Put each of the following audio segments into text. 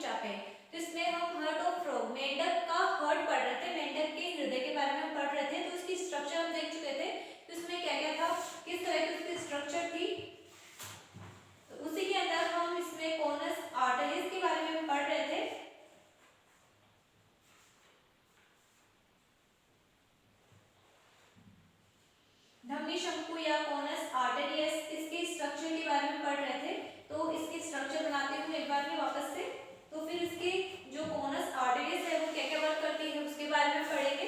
चापे। तो इसमें हम हार्ट ऑफ फ्रॉग, मेंढक का हार्ट पढ़ रहे थे, मेंढक के हृदय के बारे में हम पढ़ रहे थे। तो उसकी स्ट्रक्चर हम देख चुके थे। तो इसमें क्या क्या था, किस तरह की उसकी स्ट्रक्चर थी, तो उसी के अंदर हम इसमें कोनस आर्टरीज के बारे में पढ़ रहे थे। धमनी शंकु या कोनस आर्टेरियस, इसके स्ट्रक्चर के बारे में पढ़ रहे थे। तो इसके स्ट्रक्चर बनाते हुए एक बार में वापस से, तो फिर इसकी जो कोनस आर्टेरियस है वो क्या क्या वर्क करती है उसके बारे में पढ़ेंगे।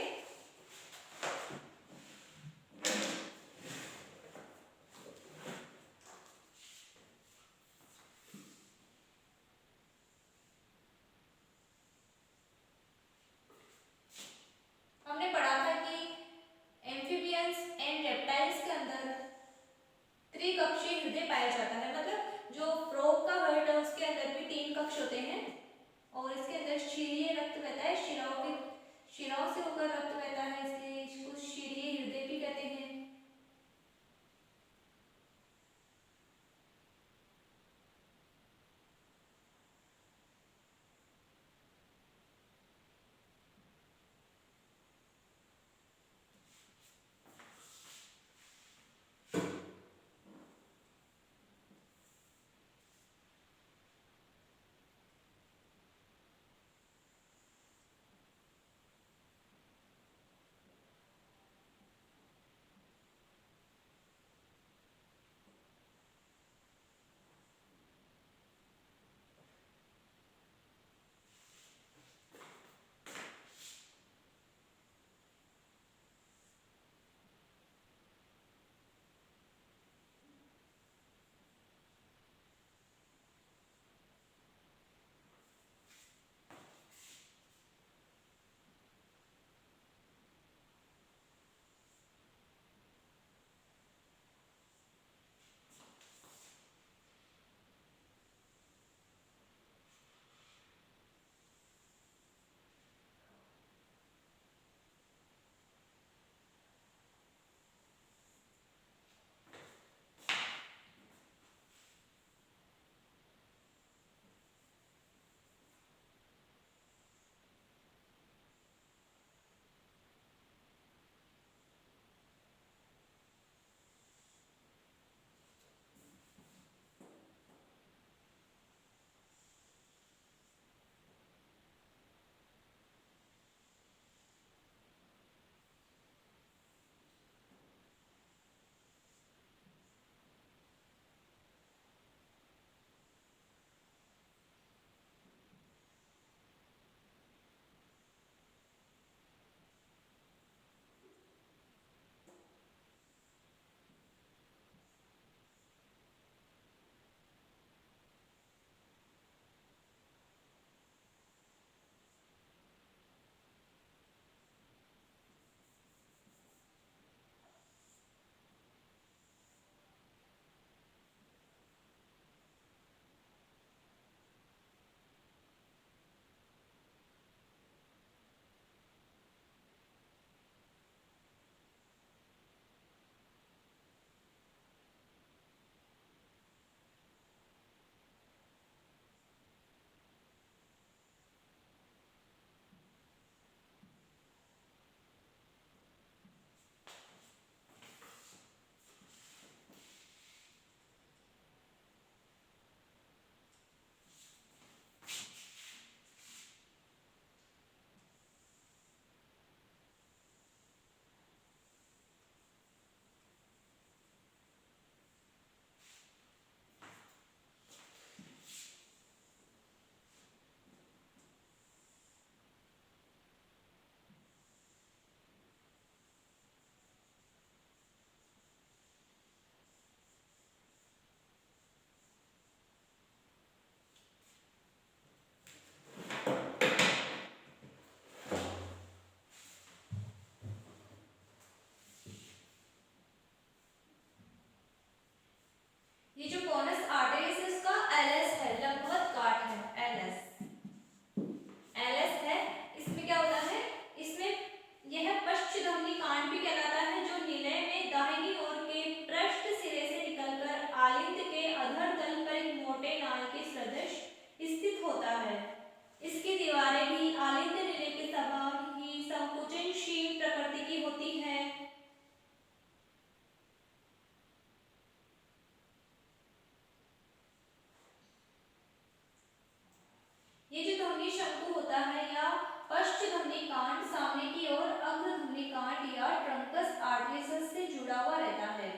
शंकु होता है या पश्च धमनी कांड सामने की ओर अग्र धमनी कांड या ट्रंकस आर्टरीज से जुड़ा हुआ रहता है।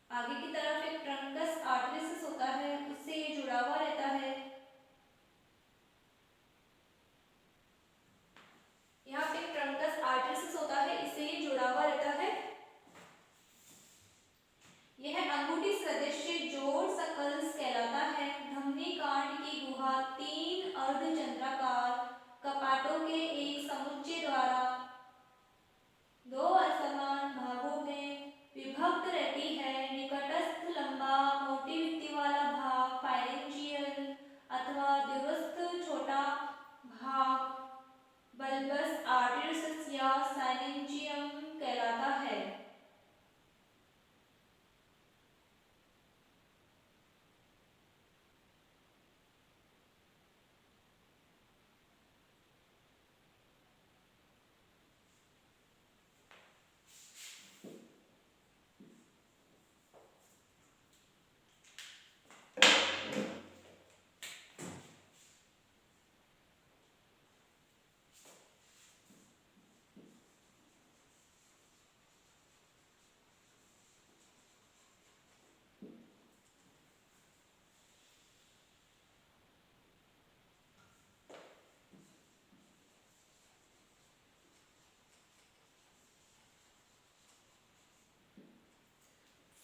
आगे की तरफ एक ट्रंकस आर्टरीज होता है, उससे ये जुड़ा हुआ रहता है। यहाँ पे ट्रंकस आर्टरीज होता है, इससे ये जुड़ा हुआ रहता है। यह अंगूठी सदृश जोड़ सकल्स कहलाता है। धमनी कांड की गुहा 3 अर्धचंद्राकार कपाटों के एक समुच्चय द्वारा 2 असमान भागों में विभक्त रहती है। निकटस्थ लंबा मोटी भित्ति वाला भाग फाइरेंजियल अथवा दूरस्थ छोटा भाग बल्बस आर्टरीज या साइनेंजियम कहलाता है।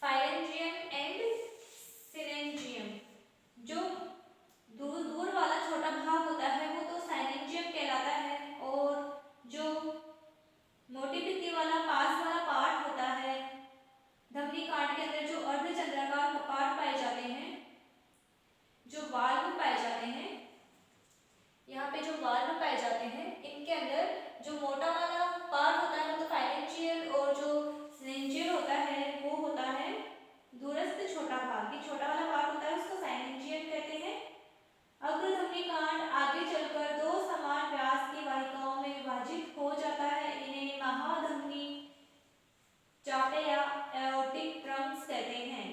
फाइरेंजियम एंड सिरेंजियम, जो दूर दूर वाला छोटा भाग होता है वो तो साइनेंजियम कहलाता है, और जो मोटी भित्ति वाला पास वाला पार्ट होता है धमनी कांड के अंदर, जो अर्धचंद्राकार कपाट पाए जाते हैं, जो वाल्व पाए जाते हैं, यहाँ पे जो वाल्व पाए जाते हैं, इनके अंदर जो मोटा वाला पार्ट होता है तो फाइरेंजियल, और जो सिरेंजियल होता है वो होता है दूरस्थ छोटा भाग। ये छोटा वाला पार्ट होता है उसको साइनेंजियल कहते हैं। अग्र धमनी कांड आगे चलकर 2 समान व्यास की वाहिकाओं में विभाजित हो जाता है। इन्हें महाधमनी चापे या एओर्टिक ट्रंक्स कहते हैं।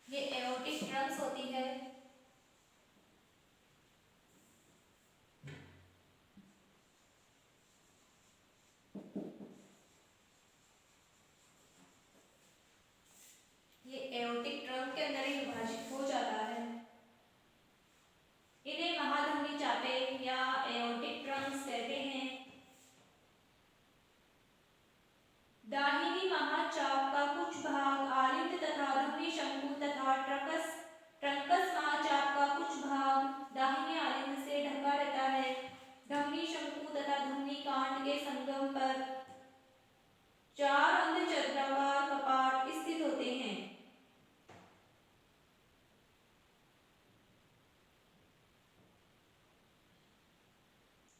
ये एओर्टिक ट्रंक्स होती है। ये एओर्टिक ट्रंक के अंदर ही विभाजित हो जाता है। इन्हें महाधमनी चापे या एओर्टिक ट्रंक्स कहते हैं। दाहिनी महाचाप का कुछ भाग आलिंद तथा धमनी शंकु तथा ट्रंकस महाचाप का कुछ भाग दाहिने आलिंद से ढका रहता है। धमनी शंकु तथा धमनी कांड के संगम पर 4 अर्धचंद्राकार कपाट स्थित होते हैं।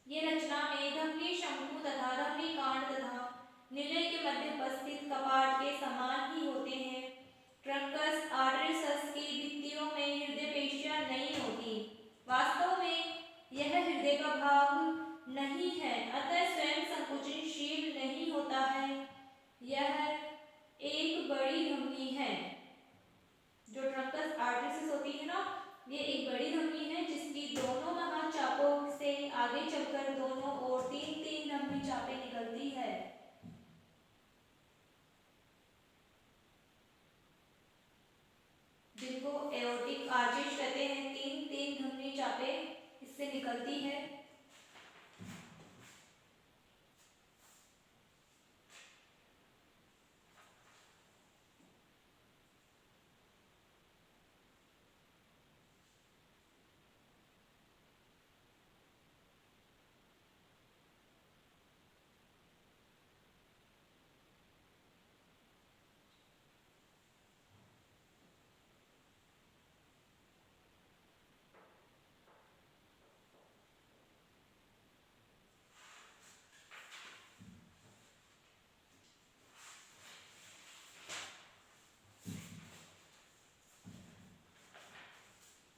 ये रचना में धमनी शंकु तथा धमनी कांड तथा निलय के मध्य उपस्थित कपाट के समान ही होते हैं। ट्रंकस आर्टरीज की भित्तियों में हृदय पेशियां नहीं होती। वास्तव में यह हृदय का भाग नहीं है, अतः स्वयं संकुचनशील नहीं होता है। यह एक बड़ी धमनी है। जो ट्रंकस आर्टरीज होती है ना, ये एक बड़ी धमनी है जिसकी दोनों महाचापों से आगे चलकर दोनों ओर 3-3 धमनी चापें निकलती है। जिनको एओर्टिक आर्चेज कहते हैं। 3-3 धमनी चापें इससे निकलती है।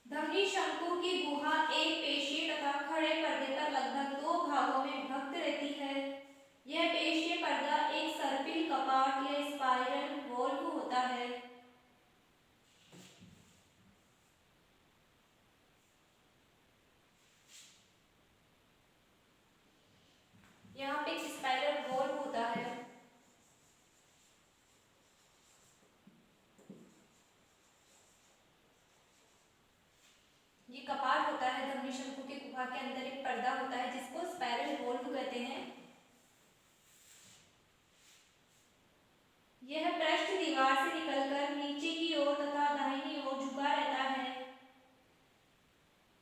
धमनी शंकु की गुहा एक पेशीय तथा खड़े पर्दे पर लगभग 2 भागों में विभक्त रहती है। यह पेशीय पर्दा एक सर्पिल कपाट या है। यहाँ पे एक स्पाइरल वॉल्व होता है। ये कपाट होता है धमनी शंकु की गुहा के अंदर, एक पर्दा होता है जिसको स्पाइरल वॉल्व कहते हैं। यह पृष्ठ दीवार से निकलकर नीचे की ओर तथा दाहिनी ओर झुका रहता है।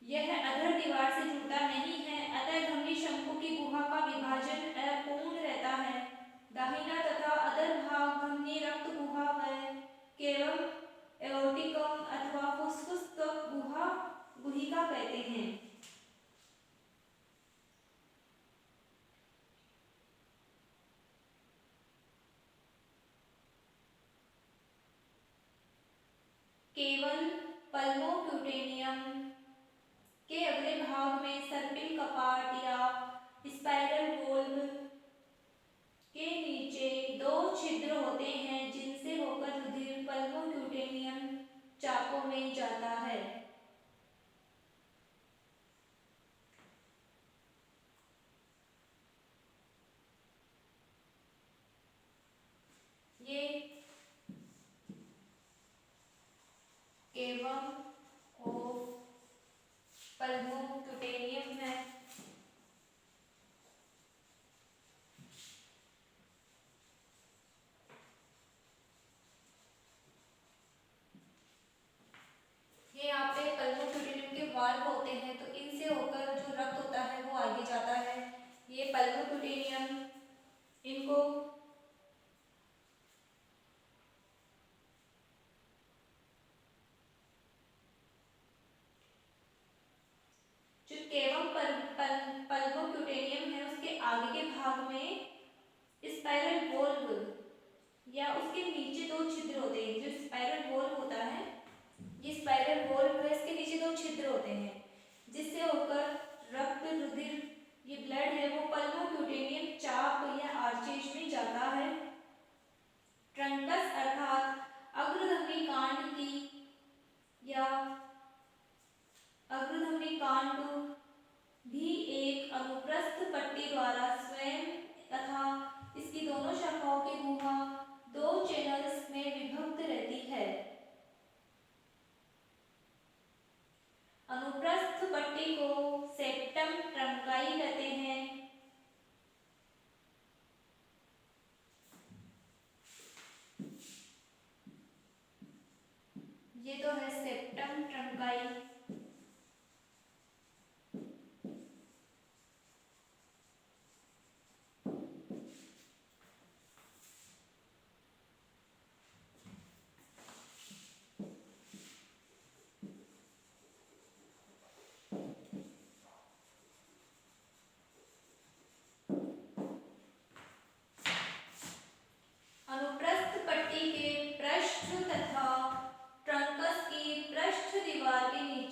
यह अधर दीवार से जुड़ता नहीं है, अतः धमनी शंकु की गुहा का विभाजन अपूर्ण रहता है। दाहिना तथा अधर भाग धमनी रक्त गुहा व केवम एओर्टिकम अथवा फुसफुस गुहा गुहिका कहते हैं। केवल पल्मोक्यूटेनियम के अगले भाग में सर्पिल कपाट या स्पाइरल वॉल्व के नीचे दो छिद्र होते हैं जिनसे होकर रुधिर पल्मोक्यूटेनियम चापों में जाता है। ये केवम ऑफ पल्मोक्यूटेनियम है। ये यहाँ पे पल्मोक्यूटेनियम के वाल्व होते हैं, तो इनसे होकर जो रक्त होता है वो आगे जाता है। ये पल्मोक्यूटेनियम इनको जो केवम पल्मोक्यूटेनियम है उसके आगे के भाग में स्पाइरल वॉल्व या उसके नीचे दो छिद्र होते हैं। जो स्पाइरल वॉल्व होता है, ये स्पाइरल वॉल्व है, इसके नीचे दो छिद्र होते हैं जिससे होकर रक्त रुधिर ये ब्लड है वो पल्मोक्यूटेनियम चाप या आर्चेज में जाता है। ट्रंकस अर्थात अग्रधमनी कांड की या अग्रधमनी कांड भी एक अनुप्रस्थ पट्टी द्वारा स्वयं तथा इसकी दोनों शाखाओं की गुहा दो चैनल्स में विभक्त रहती है। अनुप्रस्थ पट्टी को सेप्टम ट्रंकाई कहते हैं। ये तो है सेप्टम ट्रंकाई। अनुप्रस्थ पट्टी के पृष्ठ तथा ट्रंकस की पृष्ठ दीवार के नीचे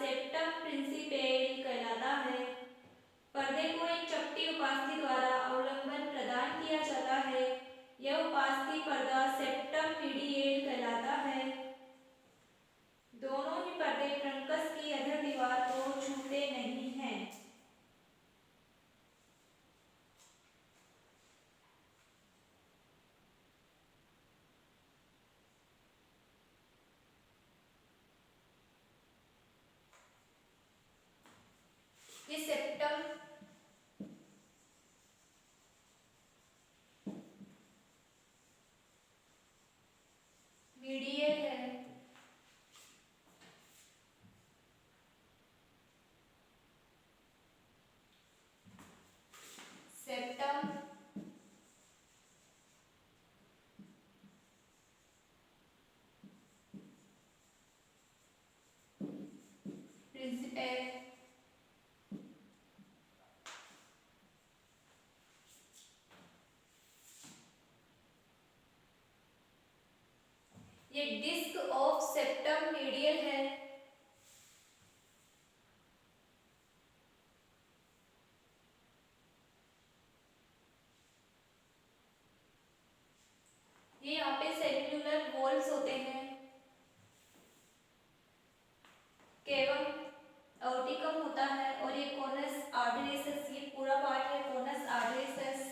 सेप्टम प्रिंसिपेल कहलाता है। पर्दे को एक चपटी उपास्थि द्वारा अवलंबन प्रदान किया जाता है। यह उपास्थि पर्दा सेप्टम मीडियल कहलाता है। दोनों ही पर्दे ट्रंकस की अधर दीवार को छूते नहीं हैं। ये सेप्टम मीडियल है। सेप्टम प्रिंसिपल ये डिस्क ऑफ सेप्टम मीडियल है। ये यहाँ पे सेल्युलर वॉल्स होते हैं। केवम ऑर्टिकम होता है और ये कोनस आर्टरीसेस, ये पूरा पार्ट है कोनस आर्टरीसेस।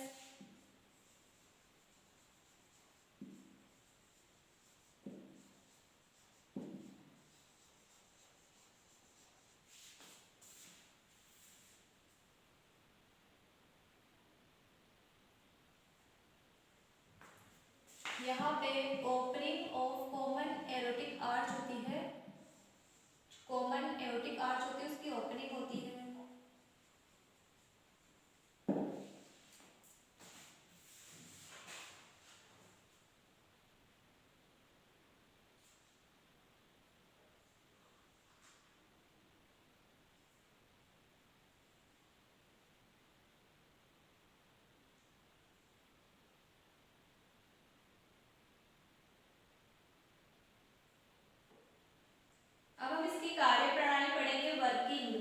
यहाँ पे opening of common aortic arch होती है। कॉमन एरोटिक आर्च होती है, उसकी ओपनिंग होती है। अब हम इसकी कार्यप्रणाली पढ़ेंगे। वर्किंग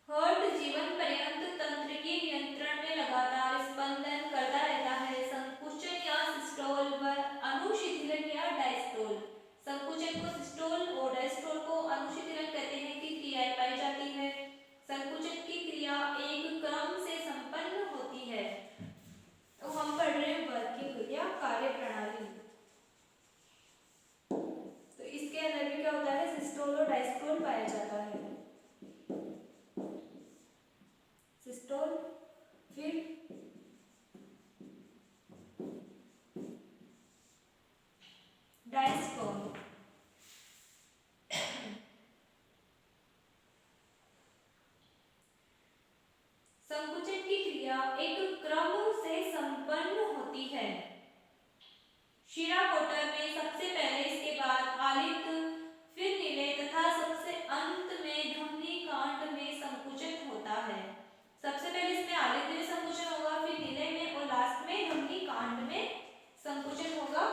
हार्ट जीवन पर्यंत तंत्र के नियंत्रण में लगातार स्पंदन करता रहता है। संकुचन या सिस्टोल व अनुशीतलन या डायस्टोल। संकुचन को सिस्टोल और डायस्टोल को अनुशीतलन कहते हैं कि क्रियाएं पाई जाती है। संकुचन की क्रिया एक क्रम से संपन्न होती है। तो हम पढ़ रहे हैं वर्किंग या कार्यप्रणाली। तो इसके अंदर भी क्या होता है, सिस्टोल और डायस्टोल पाया जाता है। सिस्टोल फिर डायस्टोल। संकुचन की क्रिया एक क्रम से संपन्न होती है। शिरा कोटर में सबसे पहले, इसके बाद आलित, फिर निलय तथा सबसे अंत में धमनी कांड में संकुचन होता है। सबसे पहले इसमें आलित में संकुचन होगा, फिर निलय में और लास्ट में धमनी कांड में संकुचन होगा।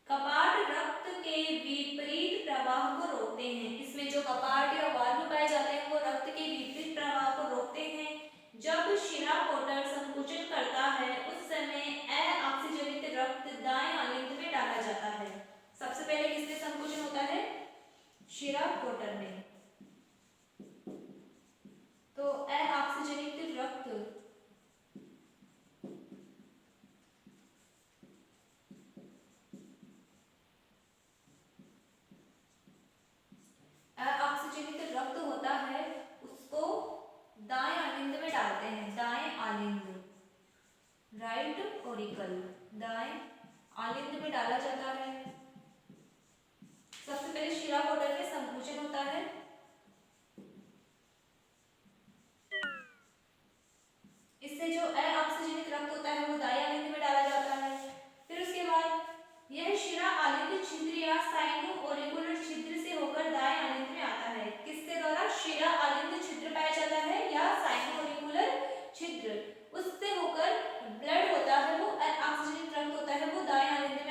कपाट रक्त के विपरीत प्रवाह को रोकते हैं। इसमें जो कपाट या वाल्व पाए जाते हैं वो रक्त के विपरीत प्रवाह को रोकते हैं। जब शिरा कोटर संकुचन करता है उस समय अऑक्सीजनित रक्त दाएं आलिंद में डाला जाता है। सबसे पहले किसमें संकुचन होता है, शिरा कोटर में। तो अऑक्सीजनित रक्त अऑक्सीजनित रक्त होता है, उसको दाएं आलिंद में डालते हैं। दाएं आलिंद, राइट ऑरिकल, दाएं आलिंद में डाला जाता है। सबसे पहले शिरा कोटर में संकुचन होता है। इससे जो अऑक्सीजनित रक्त होता है वो दाएं आलिंद में डाला जाता है। फिर उसके बाद यह शिरा आलिंद छिद्र या साइनो ऑरिकुलर छिद्र से होकर दाएं आलिंद में आता है। किसके द्वारा, शिरा आलिंद छिद्र पाया जाता है या साइनो ऑरिकुलर छिद्र, उससे होकर ब्लड होता है वो ऑक्सीजनित रक्त होता है वो दाएं आलिंद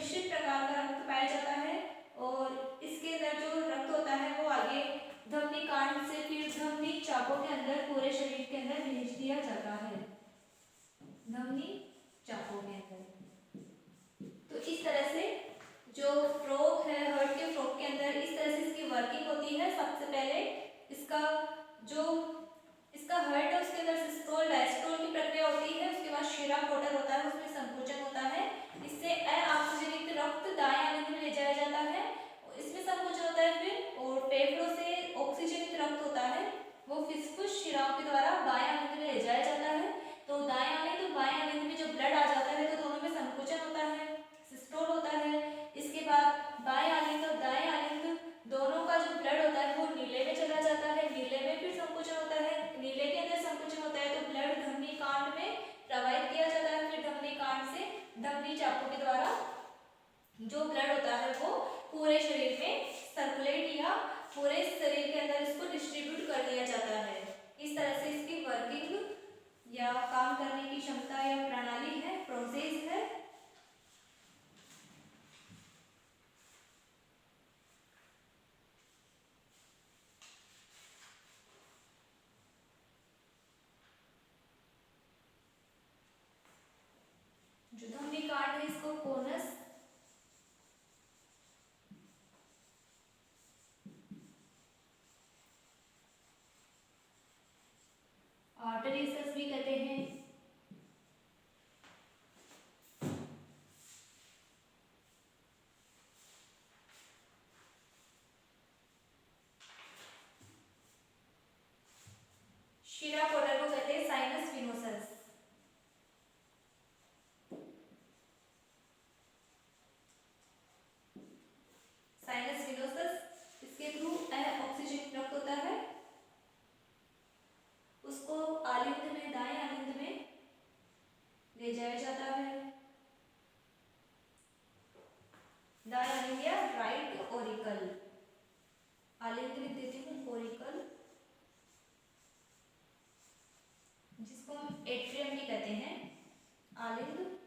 मिश्रित प्रकार का रक्त पाया जाता है और इसके अंदर जो रक्त होता है वो आगे धमनी कांड से फिर धमनी चापों के अंदर पूरे शरीर के अंदर भेज दिया जाता है, धमनी चापों के अंदर। तो इस तरह से जो फ्रॉग है, हार्ट के फ्रॉग के अंदर इस तरह से इसकी वर्किंग होती है। सबसे पहले इसका जो इसका हार्ट है उसके अंदर सिस्टोल डायस्टोल की प्रक्रिया होती है, उसके बाद शिरा कोटर होता है, उसमें संकोचन होता है, इससे अऑक्सीजनित रक्त दाएं आलिंद में ले जाया जाता है, इसमें संकोचन होता है फिर, और फेफड़ों से ऑक्सीजनित रक्त होता है वो फुसफुस शिराओं के द्वारा बाएं आलिंद में ले जाया जाता है। तो दाएं आलिंद और बाएं आलिंद में जब ब्लड आ जाता है तो दोनों में संकोचन होता है, सिस्टोल होता है। इसके बाद बाएं आलिंद और दाएं आलिंद दोनों का जो ब्लड होता है वो नीले में चला जाता है, नीले में फिर संकोचन होता है, नीले के अंदर संकोचन होता है तो ब्लड धमनी कांड में प्रवाहित किया जाता है, फिर धमनी कांड से धमनी चापों के द्वारा जो ब्लड होता है वो पूरे शरीर में सर्कुलेट या पूरे शरीर के अंदर इसको डिस्ट्रीब्यूट कर दिया जाता है। इस तरह से इसकी वर्किंग या काम करने की क्षमता या प्रणाली है, प्रोसेस है। जो धमनी कांड है इसको कोनस, आर्टरीज भी कहते हैं। शिरा कोटर को कहते हैं साइनस विनोसस। साइनस विनोसस इसके थ्रू ऑक्सीजन रक्त होता है, उसको आलिंद में, दाएं आलिंद में ले जाया जाता है, दाएं आलिंद या राइट ओरिकल, आलिंद लिख देती हूँ ओरिकल, जिसको हम एट्रियम भी कहते हैं, आलिंद,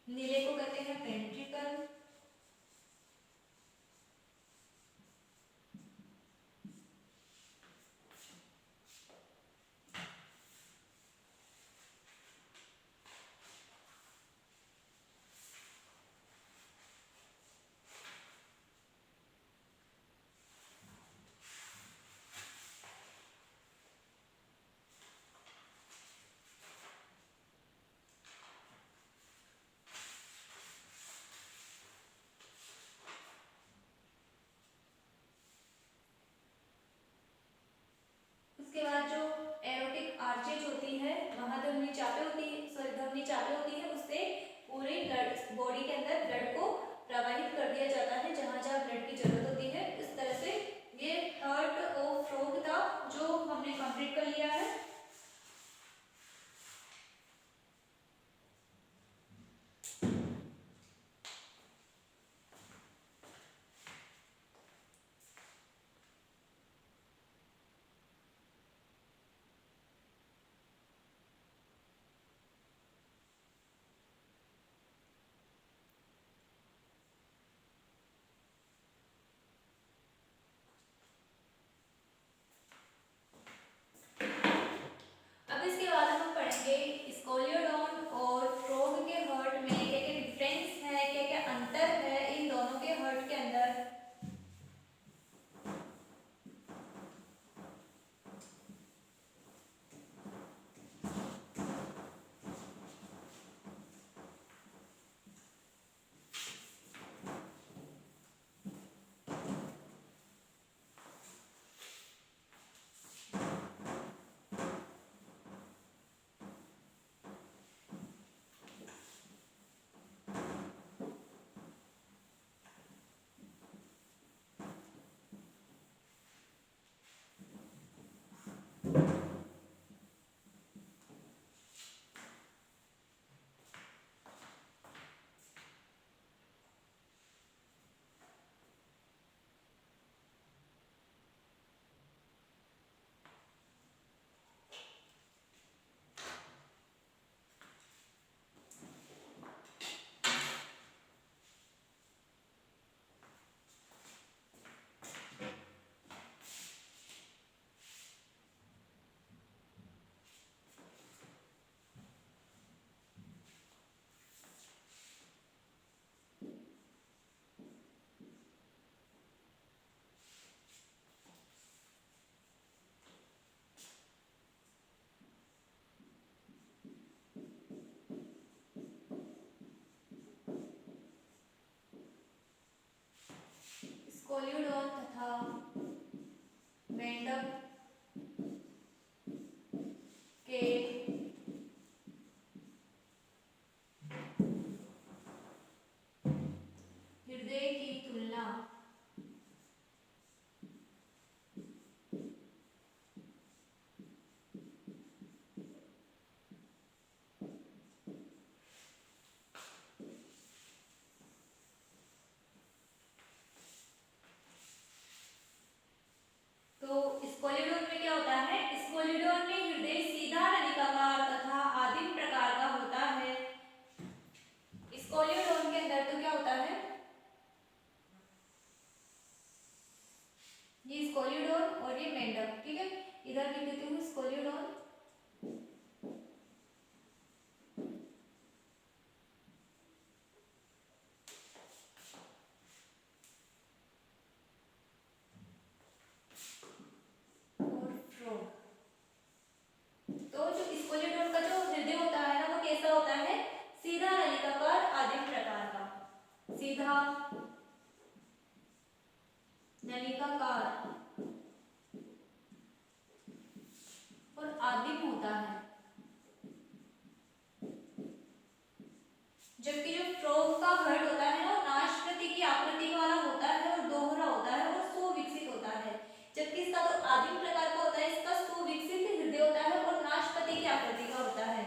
नीले को कहते हैं वेंट्रिकल, उसके बाद जो एरोटिक आर्चेज होती है वहां धमनी चापें होती है, सॉरी धमनी चापें होती है, उससे पूरे ब्लड बॉडी के अंदर ब्लड को प्रवाहित कर दिया जाता है जहां जहां ब्लड की जरूरत होती है। इस तरह से ये हार्ट ऑफ फ्रॉग था जो हमने कंप्लीट कर लिया है। स्कोलियोडोन और ये मेंढक, ठीक है। इधर लिख देती हूँ स्कोलियोडोन, और फ्रॉग। तो जो स्कोलियोडोन का जो हृदय होता है ना वो कैसा होता है, सीधा नलिकाकार आदिम प्रकार का, सीधा नलिकाकार और आदिम होता है। जबकि जो फ्रॉग का हर्ट होता है वो नाशप्रति की आकृति वाला होता है और दोहरा होता है और सुविकसित होता है। जबकि इसका तो आदिम प्रकार का होता है, इसका सुविकसित हृदय होता है और नाशपति की आकृति का होता है,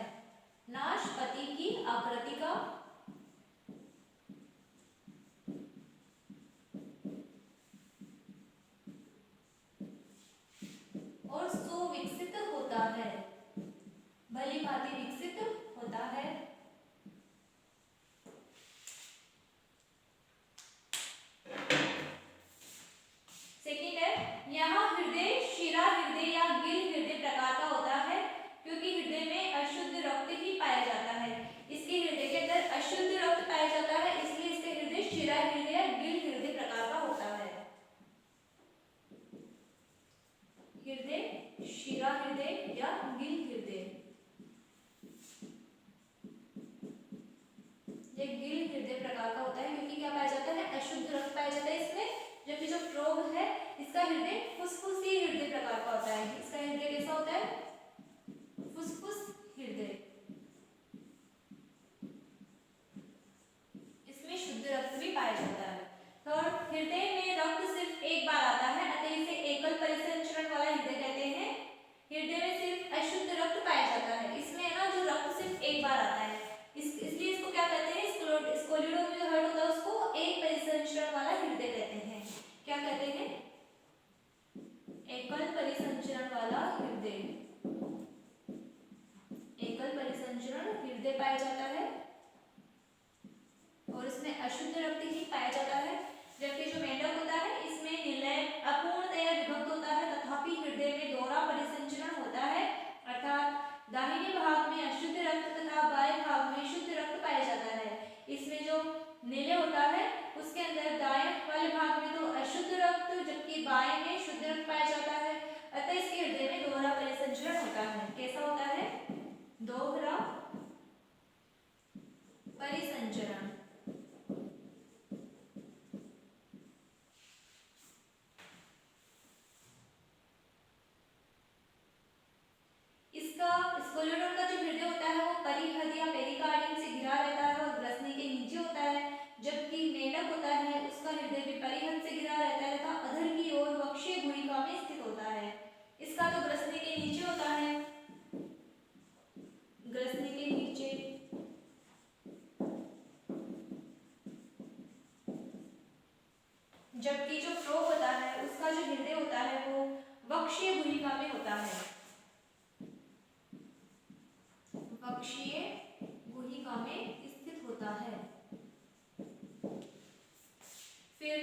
नाशपति की आकृति का और सुविकसित होता है, भली भांति विकसित होता है। सेकंड है, यहाँ हृदय शिरा हृदय या गिल हृदय प्रकार का होता है, क्योंकि हृदय में अशुद्ध रक्त ही पाया जाता है। इसके हृदय के अंदर अशुद्ध रक्त पाया जाता है, इसलिए इसके हृदय शिरा हृदय या गिल हृदय प्रकार का होता है। हृदय शिरा हृदय या गिल हृदय, ये गिल हृदय प्रकार का होता है, क्योंकि क्या पाया जाता है, अशुद्ध रक्त पाया जाता है इसमें। जबकि जो फ्रॉग है इसका हृदय फुसफुसी हृदय प्रकार का होता है। इसका हृदय कैसा होता है, फुसफुस हृदय, इसमें शुद्ध रक्त भी पाया जाता है। थर्ड, हृदय में रक्त सिर्फ एक बार आता है, अतः इसे एकल परिसंचरण वाला हृदय कहते हैं। हृदय में सिर्फ अशुद्ध रक्त पाया जाता है, इसमें है ना जो रक्त सिर्फ एक बार आता है, इसलिए इसको क्या कहते हैं, स्कोलियोडोन में जो हर्ट होता है उसको एक परिसंचरण वाला हृदय कहते हैं। क्या कहते हैं, एकल परिसंचरण वाला हृदय, एकल परिसंचरण हृदय पाया जाता है और इसमें अशुद्ध रक्त ही पाया जाता है। जबकि जो मेंढक होता है इसमें निलय अपूर्णतया विभक्त होता है, तथापि हृदय में दोहरा परिसंचरण होता है, अर्थात दाहिने भाग में अशुद्ध रक्त तथा बाएं भाग में शुद्ध रक्त पाया जाता है। इसमें जो निलय होता है उसके अंदर दाएं वाले भाग में तो अशुद्ध रक्त जबकि बाएं में शुद्ध रक्त पाया जाता है, अतः इसके हृदय में दोहरा परिसंचरण होता है। कैसा होता है, दोहरा परिसंचरण। इसका स्कोलियोडोन का जो हृदय होता है वो परिहृदय या पेरिकार्डियम से घिरा रहता है और ग्रसनी के नीचे होता है। जबकि मेंढक होता है उसका हृदय भी परिहृदय से घिरा रहता है तथा अधर की ओर वक्षीय गुहिका में स्थित होता है। इसका तो ग्रसनी के नीचे होता है, ग्रसनी के नीचे, जबकि जो फ्रॉग होता है उसका जो हृदय होता है वो वक्षीय गुहिका में होता है, वक्षीय गुहिका में स्थित होता है। फिर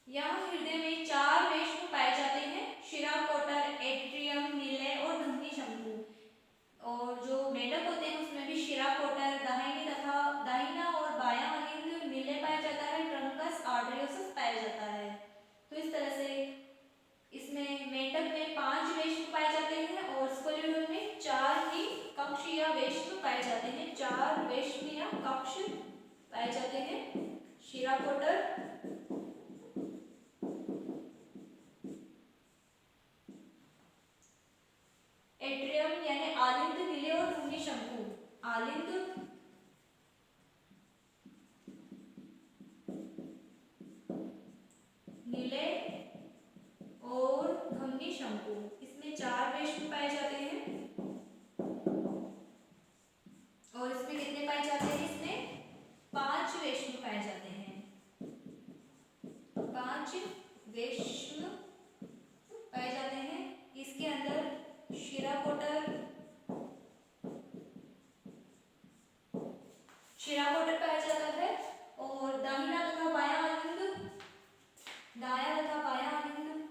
यहाँ हृदय में 4 वेष्म पाए जाते हैं, शिरा कोटर, एट्रियम, निलय और धमनी शंकु। और जो मेंढक होते हैं उसमें भी शिरा कोटर, दाहिनी तथा दाहिना और बायां अनिंद, निलय पाया जाता है, ट्रंकस आर्टरियोसस पाया जाता है। तो इस तरह से इसमें मेंढक में 5 वेष्म पाए जाते हैं और स्कोलियोडोन में 4 ही कक्ष या वेष्म पाए जाते हैं, 4 वेष्म या कक्ष पाए जाते हैं। शिरा कोटर, एट्रियम यानी आलिंद, निलय और धमनी शंकु। आलिंद, निलय और धमनी शंकु, इसमें 4 वेष्म पाए जाते हैं। और इसमें कितने पाए जाते हैं, इसमें 5 वेष्म पाए जाते हैं, 5 वेष्म पाए जाते हैं। इसके अंदर शिरा कोटर, शिरा कोटर पाया जाता है और दाहिना तथा बायां अनिंद, दायां तथा बायां अनिंद,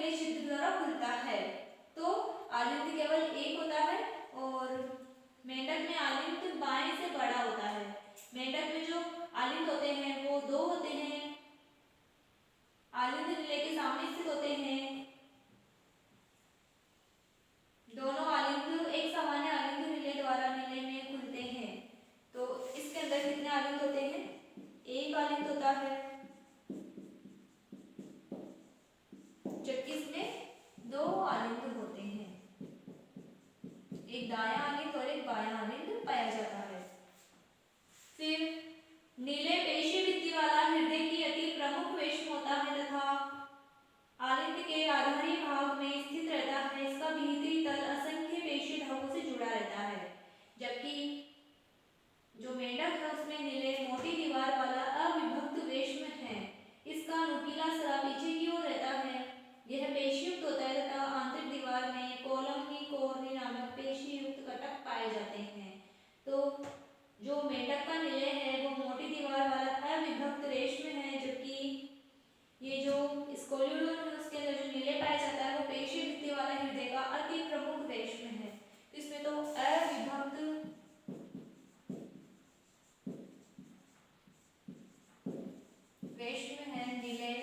नीले छिद्र द्वारा खुलता है। तो आलिंद केवल एक होता है और मेंढक में आलिंद बाएं से बड़ा होता है। मेंढक में जो आलिंद होते हैं वो दो होते हैं, आलिंद नीले के सामने स्थित होते हैं। दोनों आलिंद एक सामान्य आलिंद नीले द्वारा नीले में खुलते हैं। तो इसके अंदर कितने आलिंद होते हैं? एक आलिंद होता है, जबकि इसमें दो आलिंद होते हैं, एक दायां आलिंद और एक बायां आलिंद पाया जाता है। फिर नीले पेशी भित्ति वाला हृदय की अति प्रमुख वेश्म होता है तथा आलिंद के आधारी भाग में स्थित रहता है। इसका भीतरी तल असंख्य पेशी धागों से जुड़ा रहता है, जबकि जो मेंढक है उसमें नीले मोटी दीवार वाला अविभक्त वेश्म है। इसका नुकीला सिरा पीछे की ओर रहता है। यह पेशीयुक्त होता है तथा आंतरिक दीवार में कोलमनी कोरनी नामक पेशीयुक्त कटक पाए जाते हैं। तो जो मेंढक का नीले है वो मोटी दीवार वाला अविभक्त रेशम है, जबकि ये जो स्कोलियोडोन है उसके अंदर जो नीले पाया जाता है वो पेशी भित्ति वाला हृदय का अति प्रमुख रेशम है। इसमें तो अविभक्त रेशम है नीले,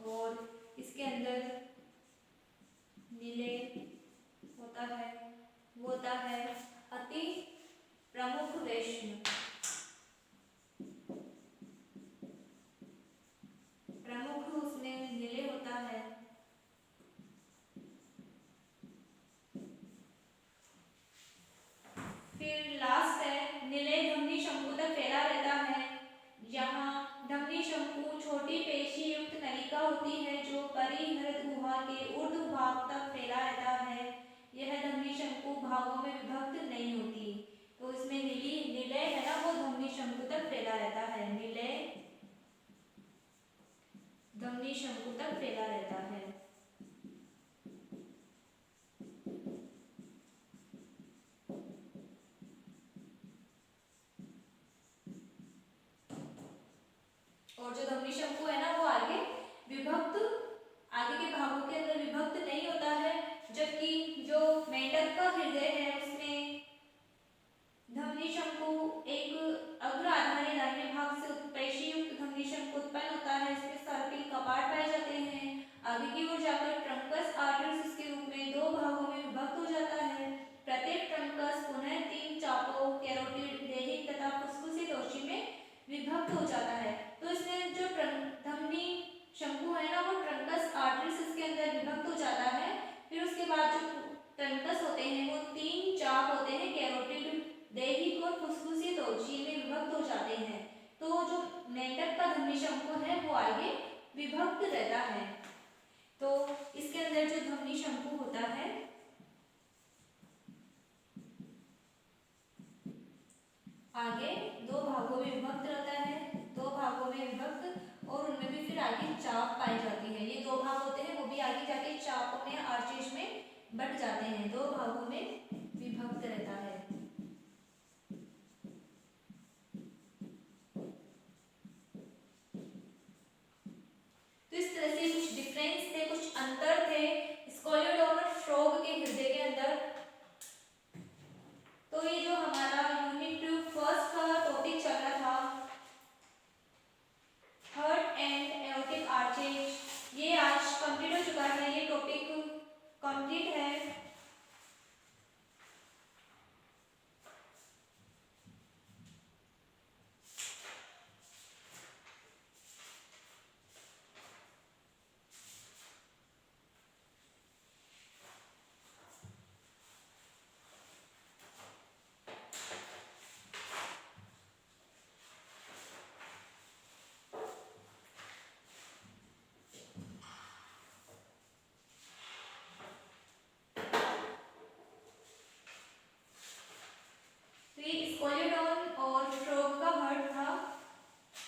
और इसके अंदर नीले होता है वो होता है अति प्रमुख रेशम। प्रमुख उसमें नीले होता है। फिर लास्ट है नीले धमनी शंकु तक फैला रहता है। यहाँ धमनी शंकु छोटी पेशी युक्त नलिका होती है जो परिहृत गुहा के ऊर्ध्व भाग तक फैला रहता है। यह धमनी शंकु भागों में विभक्त नहीं होती। तो इसमें नीले है ना वो धमनी शंकु तक फैला रहता है, नीले धमनी शंकु तक फैला रहता है। और जो धमनी शंकु है ना वो आगे विभक्त, आगे के भागों के अंदर विभक्त नहीं होता है, जबकि जो मेंढक का हृदय है उसमें धमनी शंकु एक अग्र आधारी दाहिने भाग से पेशीयुक्त धमनी शंकु उत्पन्न होता है। इसमें सर्पिल कपाट पाए जाते हैं। आगे की ओर जाकर ट्रंकस आर्टरीज के रूप में दो भागों में विभक्त हो जाता है। प्रत्येक ट्रंकस पुनः तीन चापों कैरोटिड देहिक तथा फुस्फुसी तोषी में विभक्त हो जाता है। तो इसमें जो धमनी शंकु है ना वो ट्रंकस आर्टरीज के अंदर विभक्त हो जाता है। फिर उसके बाद जो ट्रंकस होते हैं वो तीन चाप होते हैं कैरोटिड देहिक और फुस्फुसी तोषी में विभक्त हो जाते हैं। तो जो मेंढक का धमनी शंकु है वो आगे विभक्त रहता है। तो इसके अंदर जो धमनी शंकु होता है आगे दो भागों में विभक्त रहता है, दो भागों में विभक्त, और उनमें भी फिर आगे चाप पाई जाती है। ये दो भाग होते हैं वो भी आगे जाके चाप में आर्चेज में बट जाते हैं, दो भागों में विभक्त रहता है। तो इस तरह से कुछ डिफरेंस थे, कुछ अंतर थे स्कोलियोडोन और फ्रॉग के हृदय के अंदर। तो ये जो हमारा यूनिट फर्स्ट का टॉपिक चल रहा था हार्ट एंड एओर्टिक आर्चेज, ये आज कंप्लीट हो चुका है। ये टॉपिक कंप्लीट है। स्कोलियोडोन और फ्रॉग का हार्ट था,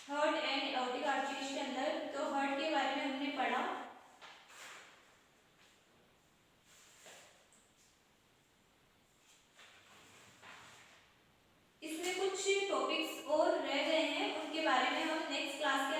हार्ट एंड एओर्टिक आर्चेज के अंदर। तो हार्ट के बारे में हमने पढ़ा। इसमें कुछ टॉपिक्स और रह गए हैं, उनके बारे में हम नेक्स्ट क्लास